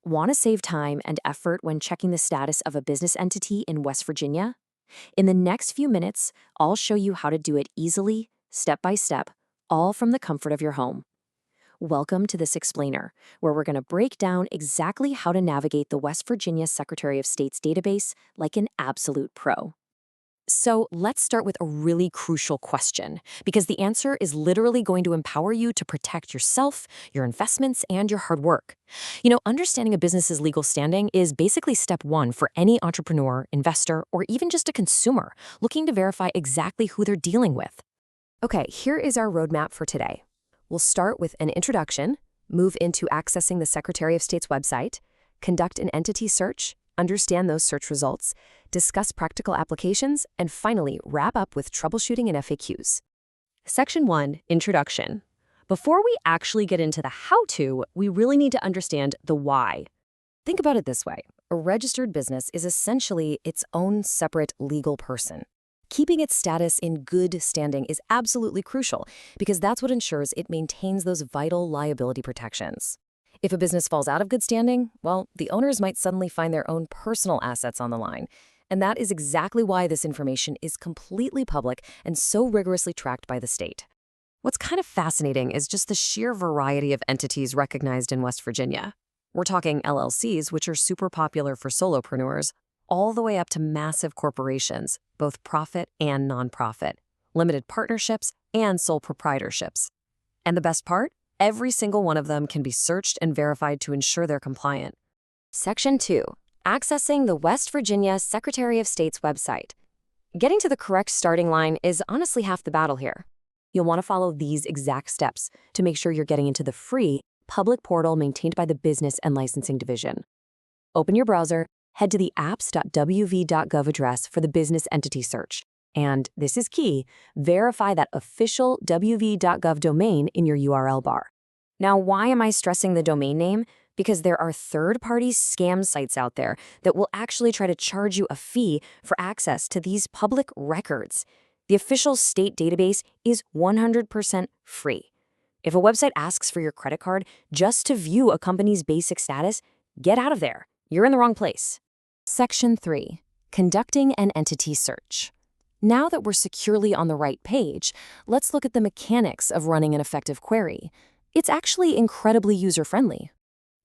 Want to save time and effort when checking the status of a business entity in West Virginia? In the next few minutes, I'll show you how to do it easily, step by step, all from the comfort of your home. Welcome to this explainer, where we're going to break down exactly how to navigate the West Virginia Secretary of State's database like an absolute pro. So let's start with a really crucial question, because the answer is literally going to empower you to protect yourself, your investments, and your hard work. Understanding a business's legal standing is basically step one for any entrepreneur, investor, or even just a consumer looking to verify exactly who they're dealing with. Okay, here is our roadmap for today. We'll start with an introduction, move into accessing the Secretary of State's website, conduct an entity search, understand those search results, discuss practical applications, and finally wrap up with troubleshooting and FAQs. Section 1, Introduction. Before we actually get into the how-to, we really need to understand the why. Think about it this way. A registered business is essentially its own separate legal person. Keeping its status in good standing is absolutely crucial because that's what ensures it maintains those vital liability protections. If a business falls out of good standing, well, the owners might suddenly find their own personal assets on the line. And that is exactly why this information is completely public and so rigorously tracked by the state. What's kind of fascinating is just the sheer variety of entities recognized in West Virginia. We're talking LLCs, which are super popular for solopreneurs, all the way up to massive corporations, both profit and nonprofit, limited partnerships, and sole proprietorships. And the best part? Every single one of them can be searched and verified to ensure they're compliant. Section 2. Accessing the West Virginia Secretary of State's website. Getting to the correct starting line is honestly half the battle here. You'll want to follow these exact steps to make sure you're getting into the free public portal maintained by the Business and Licensing Division. Open your browser, head to the apps.wv.gov address for the business entity search. And this is key, verify that official wv.gov domain in your URL bar. Now, why am I stressing the domain name? Because there are third-party scam sites out there that will actually try to charge you a fee for access to these public records. The official state database is 100% free. If a website asks for your credit card just to view a company's basic status, get out of there. You're in the wrong place. Section 3. Conducting an entity search. Now that we're securely on the right page, let's look at the mechanics of running an effective query. It's actually incredibly user-friendly.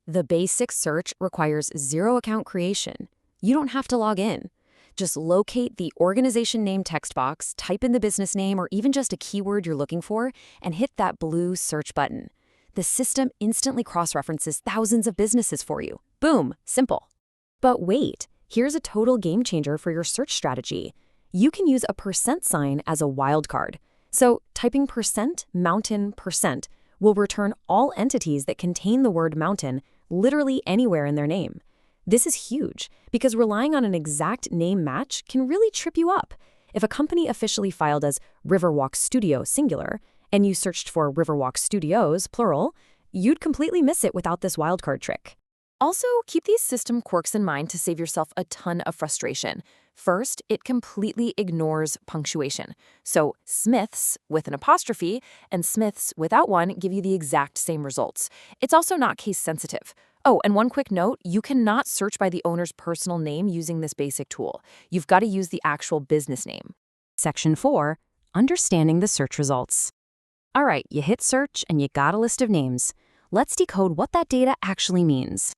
The basic search requires zero account creation. You don't have to log in. Just locate the organization name text box, type in the business name or even just a keyword you're looking for, and hit that blue search button. The system instantly cross-references thousands of businesses for you. Boom, simple. But wait, here's a total game changer for your search strategy. You can use a % sign as a wildcard. So typing %mountain % will return all entities that contain the word mountain literally anywhere in their name. This is huge because relying on an exact name match can really trip you up. If a company officially filed as Riverwalk Studio singular and you searched for Riverwalk Studios plural, you'd completely miss it without this wildcard trick. Also, keep these system quirks in mind to save yourself a ton of frustration. First, it completely ignores punctuation. So Smiths with an apostrophe and Smiths without one give you the exact same results. It's also not case sensitive. Oh, and one quick note, you cannot search by the owner's personal name using this basic tool. You've got to use the actual business name. Section 4, Understanding the search results. All right, you hit search and you got a list of names. Let's decode what that data actually means.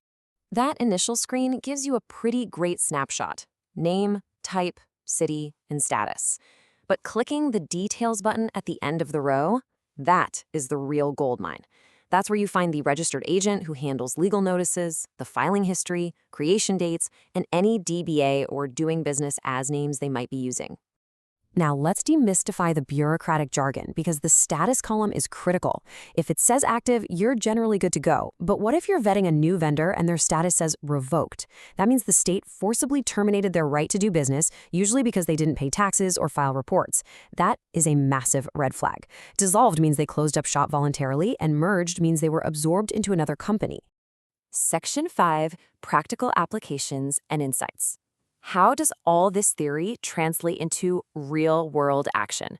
That initial screen gives you a pretty great snapshot. Name, type, city, and status. But clicking the Details button at the end of the row, that is the real goldmine. That's where you find the registered agent who handles legal notices, the filing history, creation dates, and any DBA or doing business as names they might be using. Now let's demystify the bureaucratic jargon because the status column is critical. If it says active, you're generally good to go. But what if you're vetting a new vendor and their status says revoked? That means the state forcibly terminated their right to do business, usually because they didn't pay taxes or file reports. That is a massive red flag. Dissolved means they closed up shop voluntarily, and merged means they were absorbed into another company. Section 5, Practical Applications and Insights. How does all this theory translate into real-world action?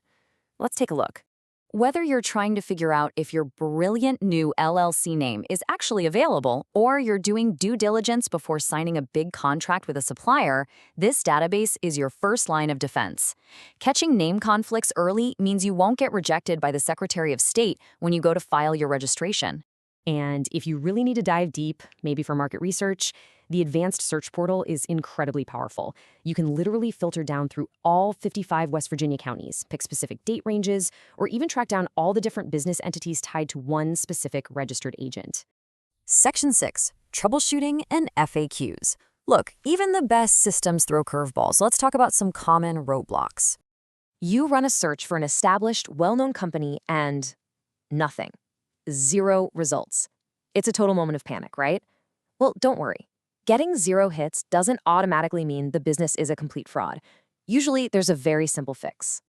Let's take a look. Whether you're trying to figure out if your brilliant new LLC name is actually available or you're doing due diligence before signing a big contract with a supplier, this database is your first line of defense. Catching name conflicts early means you won't get rejected by the Secretary of State when you go to file your registration. And if you really need to dive deep, maybe for market research, the advanced search portal is incredibly powerful. You can literally filter down through all 55 West Virginia counties, pick specific date ranges, or even track down all the different business entities tied to one specific registered agent. Section 6. Troubleshooting and FAQs. Look, even the best systems throw curveballs, so let's talk about some common roadblocks. You run a search for an established, well-known company and nothing. 0 results. It's a total moment of panic, right? Well, don't worry. Getting 0 hits doesn't automatically mean the business is a complete fraud. Usually, there's a very simple fix.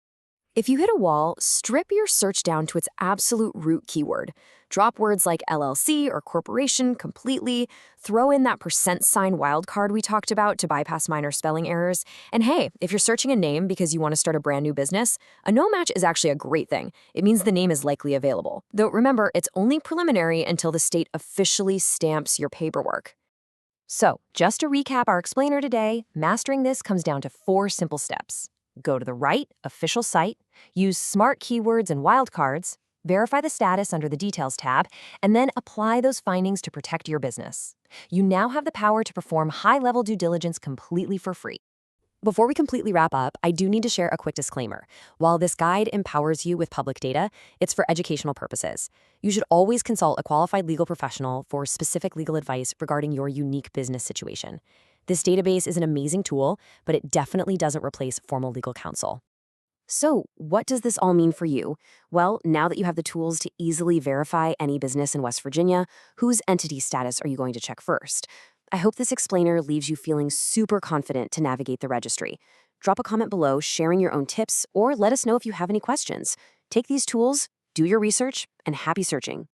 If you hit a wall, strip your search down to its absolute root keyword. Drop words like LLC or corporation completely, throw in that % wildcard we talked about to bypass minor spelling errors, and hey, if you're searching a name because you want to start a brand new business, a no match is actually a great thing. It means the name is likely available. Though remember, it's only preliminary until the state officially stamps your paperwork. So, just to recap our explainer today, mastering this comes down to 4 simple steps. Go to the right official site, use smart keywords and wildcards, verify the status under the Details tab, and then apply those findings to protect your business. You now have the power to perform high-level due diligence completely for free. Before we completely wrap up, I do need to share a quick disclaimer. While this guide empowers you with public data, it's for educational purposes. You should always consult a qualified legal professional for specific legal advice regarding your unique business situation. This database is an amazing tool, but it definitely doesn't replace formal legal counsel. So, what does this all mean for you? Well, now that you have the tools to easily verify any business in West Virginia, whose entity status are you going to check first? I hope this explainer leaves you feeling super confident to navigate the registry. Drop a comment below sharing your own tips, or let us know if you have any questions. Take these tools, do your research, and happy searching.